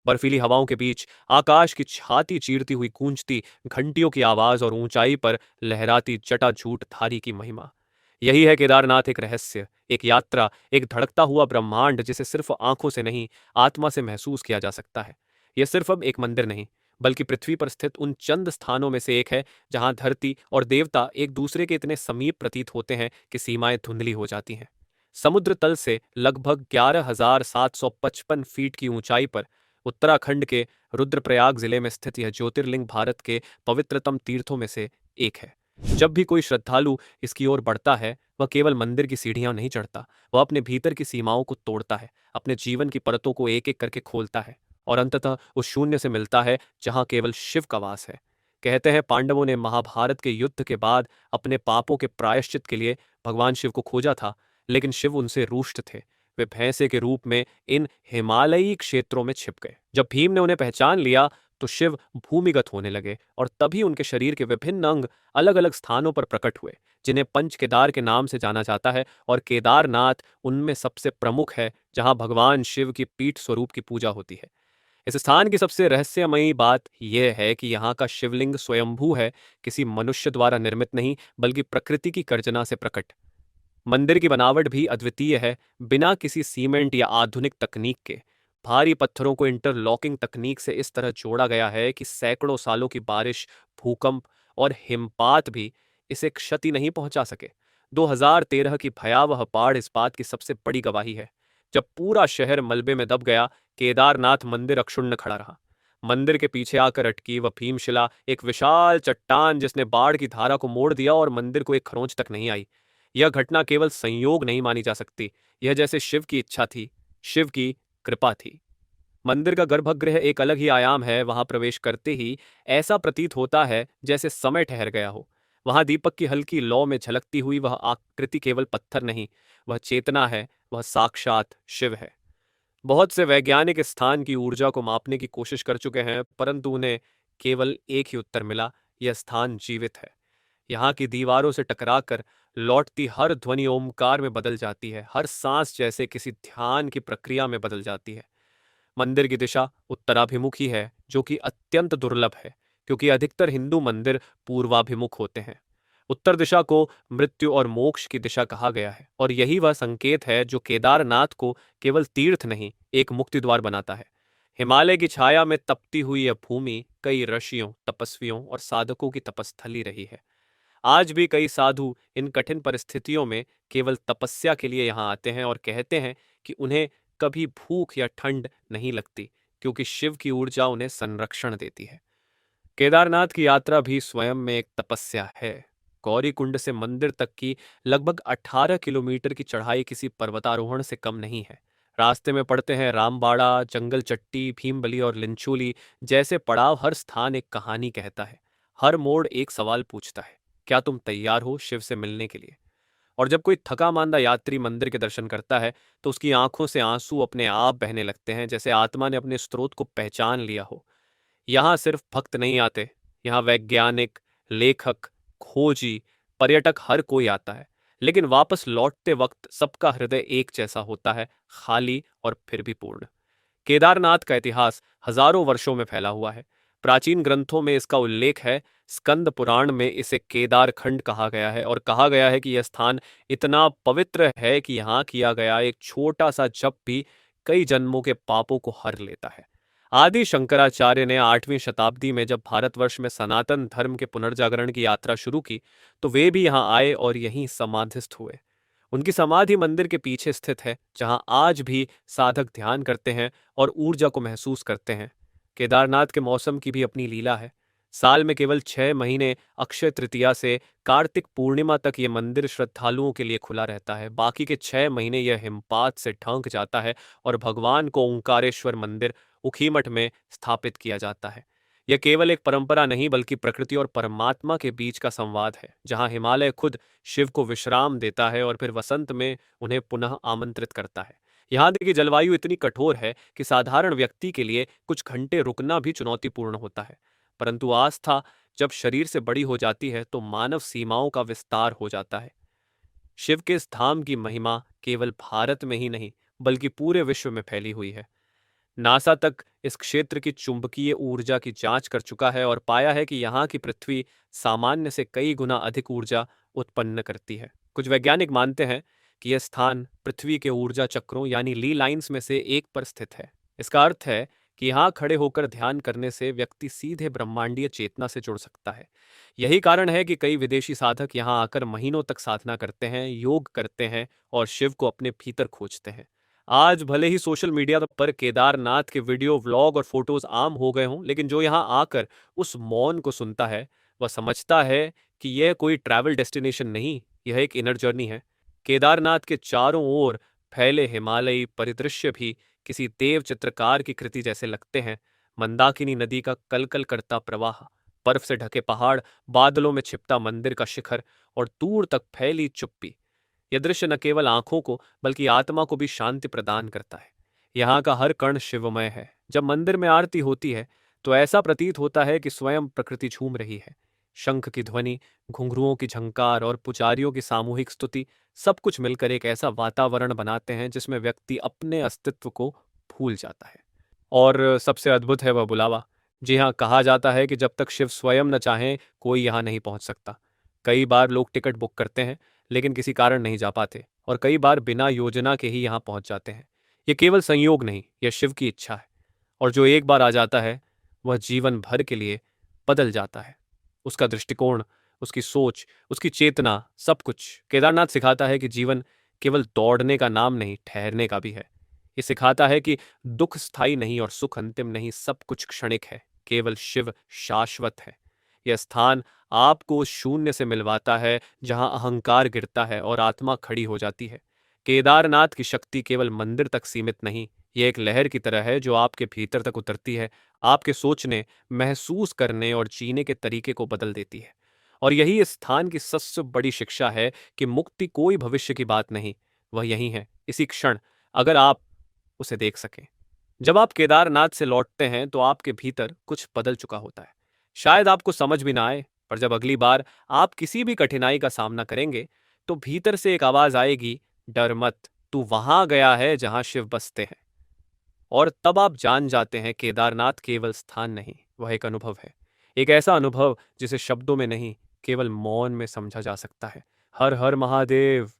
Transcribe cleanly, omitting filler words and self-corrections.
बर्फीली हवाओं के बीच आकाश की छाती चीरती हुई गूंजती घंटियों की आवाज और ऊंचाई पर लहराती जटाजूट धारी की महिमा। यही है केदारनाथ, एक रहस्य, एक यात्रा, एक धड़कता हुआ ब्रह्मांड जिसे सिर्फ आंखों से नहीं, आत्मा से महसूस किया जा सकता है। यह सिर्फ अब एक मंदिर नहीं, बल्कि पृथ्वी पर स्थित उन चंद स्थानों में से एक है जहां धरती और देवता एक दूसरे के इतने समीप प्रतीत होते हैं कि सीमाएं धुंधली हो जाती हैं। समुद्र तल से लगभग 11,755 फीट की ऊंचाई पर उत्तराखंड के रुद्रप्रयाग जिले में स्थित यह ज्योतिर्लिंग भारत के पवित्रतम तीर्थों में से एक है। जब भी कोई श्रद्धालु इसकी ओर बढ़ता है, वह केवल मंदिर की सीढ़ियां नहीं चढ़ता, वह अपने भीतर की सीमाओं को तोड़ता है, अपने जीवन की परतों को एक एक करके खोलता है और अंततः उस शून्य से मिलता है जहां केवल शिव का वास है। कहते हैं पांडवों ने महाभारत के युद्ध के बाद अपने पापों के प्रायश्चित के लिए भगवान शिव को खोजा था, लेकिन शिव उनसे रूष्ट थे। वे भैंसे के रूप में इन हिमालयी क्षेत्रों में छिप गए। जब भीम ने उन्हें पहचान लिया तो शिव भूमिगत होने लगे और तभी उनके शरीर के विभिन्न अंग अलग अलग स्थानों पर प्रकट हुए, जिन्हें पंच केदार के नाम से जाना जाता है, और केदारनाथ उनमें सबसे प्रमुख है, जहां भगवान शिव की पीठ स्वरूप की पूजा होती है। इस स्थान की सबसे रहस्यमयी बात यह है कि यहाँ का शिवलिंग स्वयंभू है, किसी मनुष्य द्वारा निर्मित नहीं, बल्कि प्रकृति की गर्जना से प्रकट। मंदिर की बनावट भी अद्वितीय है, बिना किसी सीमेंट या आधुनिक तकनीक के। भारी पत्थरों को इंटरलॉकिंग तकनीक से इस तरह जोड़ा गया है कि सैकड़ों सालों की बारिश, भूकंप और हिमपात भी इसे क्षति नहीं पहुंचा सके। 2013 की भयावह बाढ़ इस बात की सबसे बड़ी गवाही है। जब पूरा शहर मलबे में दब गया, केदारनाथ मंदिर अक्षुण्ण खड़ा रहा। मंदिर के पीछे आकर अटकी वह भीमशिला, एक विशाल चट्टान जिसने बाढ़ की धारा को मोड़ दिया और मंदिर को एक खरोंच तक नहीं आई। यह घटना केवल संयोग नहीं मानी जा सकती, यह जैसे शिव की इच्छा थी, शिव की कृपा थी। मंदिर का गर्भगृह एक अलग ही आयाम है। वहां प्रवेश करते ही ऐसा प्रतीत होता है जैसे समय ठहर गया हो। वहां दीपक की हल्की लौ में झलकती हुई वह आकृति केवल पत्थर नहीं, वह चेतना है, वह साक्षात शिव है। बहुत से वैज्ञानिक इस स्थान की ऊर्जा को मापने की कोशिश कर चुके हैं, परंतु उन्हें केवल एक ही उत्तर मिला: यह स्थान जीवित है। यहाँ की दीवारों से टकराकर लौटती हर ध्वनि ओमकार में बदल जाती है, हर सांस जैसे किसी ध्यान की प्रक्रिया में बदल जाती है। मंदिर की दिशा उत्तराभिमुखी है, जो कि अत्यंत दुर्लभ है, क्योंकि अधिकतर हिंदू मंदिर पूर्वाभिमुख होते हैं। उत्तर दिशा को मृत्यु और मोक्ष की दिशा कहा गया है, और यही वह संकेत है जो केदारनाथ को केवल तीर्थ नहीं, एक मुक्ति द्वार बनाता है। हिमालय की छाया में तपती हुई यह भूमि कई ऋषियों, तपस्वियों और साधकों की तपस्थली रही है। आज भी कई साधु इन कठिन परिस्थितियों में केवल तपस्या के लिए यहाँ आते हैं और कहते हैं कि उन्हें कभी भूख या ठंड नहीं लगती, क्योंकि शिव की ऊर्जा उन्हें संरक्षण देती है। केदारनाथ की यात्रा भी स्वयं में एक तपस्या है। गौरीकुंड से मंदिर तक की लगभग 18 किलोमीटर की चढ़ाई किसी पर्वतारोहण से कम नहीं है। रास्ते में पड़ते हैं रामबाड़ा, जंगल चट्टी, भीमबली और लिंचोली जैसे पड़ाव। हर स्थान एक कहानी कहता है, हर मोड़ एक सवाल पूछता है: क्या तुम तैयार हो शिव से मिलने के लिए? और जब कोई थका मांदा यात्री मंदिर के दर्शन करता है, तो उसकी आंखों से आंसू अपने आप बहने लगते हैं, जैसे आत्मा ने अपने स्रोत को पहचान लिया हो। यहाँ सिर्फ भक्त नहीं आते, यहाँ वैज्ञानिक, लेखक, खोजी, पर्यटक, हर कोई आता है। लेकिन वापस लौटते वक्त सबका हृदय एक जैसा होता है, खाली और फिर भी पूर्ण। केदारनाथ का इतिहास हजारों वर्षों में फैला हुआ है। प्राचीन ग्रंथों में इसका उल्लेख है। स्कंद पुराण में इसे केदार खंड कहा गया है, और कहा गया है कि यह स्थान इतना पवित्र है कि यहाँ किया गया एक छोटा सा जप भी कई जन्मों के पापों को हर लेता है। आदि शंकराचार्य ने 8वीं शताब्दी में जब भारतवर्ष में सनातन धर्म के पुनर्जागरण की यात्रा शुरू की, तो वे भी यहाँ आए और यहीं समाधिस्थ हुए। उनकी समाधि मंदिर के पीछे स्थित है, जहां आज भी साधक ध्यान करते हैं और ऊर्जा को महसूस करते हैं। केदारनाथ के मौसम की भी अपनी लीला है। साल में केवल 6 महीने, अक्षय तृतीया से कार्तिक पूर्णिमा तक ये मंदिर श्रद्धालुओं के लिए खुला रहता है। बाकी के 6 महीने यह हिमपात से ढंक जाता है और भगवान को ओंकारेश्वर मंदिर उखीमठ में स्थापित किया जाता है। यह केवल एक परंपरा नहीं, बल्कि प्रकृति और परमात्मा के बीच का संवाद है, जहां हिमालय खुद शिव को विश्राम देता है और फिर वसंत में उन्हें पुनः आमंत्रित करता है। यहाँ की जलवायु इतनी कठोर है कि साधारण व्यक्ति के लिए कुछ घंटे रुकना भी चुनौतीपूर्ण होता है, परंतु आस्था जब शरीर से बड़ी हो जाती है तो मानव सीमाओं का विस्तार हो जाता है। शिव के इस धाम की महिमा केवल भारत में ही नहीं, बल्कि पूरे विश्व में फैली हुई है। नासा तक इस क्षेत्र की चुंबकीय ऊर्जा की जांच कर चुका है और पाया है कि यहाँ की पृथ्वी सामान्य से कई गुना अधिक ऊर्जा उत्पन्न करती है। कुछ वैज्ञानिक मानते हैं कि यह स्थान पृथ्वी के ऊर्जा चक्रों यानी ली लाइंस में से एक पर स्थित है। इसका अर्थ है कि यहाँ खड़े होकर ध्यान करने से व्यक्ति सीधे ब्रह्मांडीय चेतना से जुड़ सकता है। यही कारण है कि कई विदेशी साधक यहाँ आकर महीनों तक साधना करते हैं, योग करते हैं और शिव को अपने भीतर खोजते हैं। आज भले ही सोशल मीडिया पर केदारनाथ के वीडियो, व्लॉग और फोटोज आम हो गए हों, लेकिन जो यहाँ आकर उस मौन को सुनता है, वह समझता है कि यह कोई ट्रैवल डेस्टिनेशन नहीं, यह एक इनर जर्नी है। केदारनाथ के चारों ओर फैले हिमालयी परिदृश्य भी किसी देव चित्रकार की कृति जैसे लगते हैं। मंदाकिनी नदी का कलकल करता प्रवाह, बर्फ से ढके पहाड़, बादलों में छिपता मंदिर का शिखर और दूर तक फैली चुप्पी। यह दृश्य न केवल आंखों को बल्कि आत्मा को भी शांति प्रदान करता है। यहाँ का हर कण शिवमय है। जब मंदिर में आरती होती है तो ऐसा प्रतीत होता है कि स्वयं प्रकृति झूम रही है। शंख की ध्वनि, घुंघरुओं की झंकार और पुजारियों की सामूहिक स्तुति, सब कुछ मिलकर एक ऐसा वातावरण बनाते हैं जिसमें व्यक्ति अपने अस्तित्व को भूल जाता है। और सबसे अद्भुत है वह बुलावा। जी हाँ, कहा जाता है कि जब तक शिव स्वयं न चाहें, कोई यहाँ नहीं पहुंच सकता। कई बार लोग टिकट बुक करते हैं लेकिन किसी कारण नहीं जा पाते, और कई बार बिना योजना के ही यहाँ पहुंच जाते हैं। ये केवल संयोग नहीं, यह शिव की इच्छा है। और जो एक बार आ जाता है वह जीवन भर के लिए बदल जाता है। उसका दृष्टिकोण, उसकी सोच, उसकी चेतना, सब कुछ। केदारनाथ सिखाता है कि जीवन केवल दौड़ने का नाम नहीं, ठहरने का भी है। ये सिखाता है कि दुख स्थायी नहीं और सुख अंतिम नहीं, सब कुछ क्षणिक है। केवल शिव शाश्वत है। यह स्थान आपको उस शून्य से मिलवाता है जहां अहंकार गिरता है और आत्मा खड़ी हो जाती है। केदारनाथ की शक्ति केवल मंदिर तक सीमित नहीं, यह एक लहर की तरह है जो आपके भीतर तक उतरती है, आपके सोचने, महसूस करने और जीने के तरीके को बदल देती है। और यही इस स्थान की सबसे बड़ी शिक्षा है कि मुक्ति कोई भविष्य की बात नहीं, वह यही है, इसी क्षण, अगर आप उसे देख सकें। जब आप केदारनाथ से लौटते हैं तो आपके भीतर कुछ बदल चुका होता है। शायद आपको समझ भी ना आए, पर जब अगली बार आप किसी भी कठिनाई का सामना करेंगे तो भीतर से एक आवाज आएगी, डर मत, तू वहां गया है जहां शिव बसते हैं। और तब आप जान जाते हैं केदारनाथ केवल स्थान नहीं, वह एक अनुभव है। एक ऐसा अनुभव जिसे शब्दों में नहीं, केवल मौन में समझा जा सकता है। हर हर महादेव।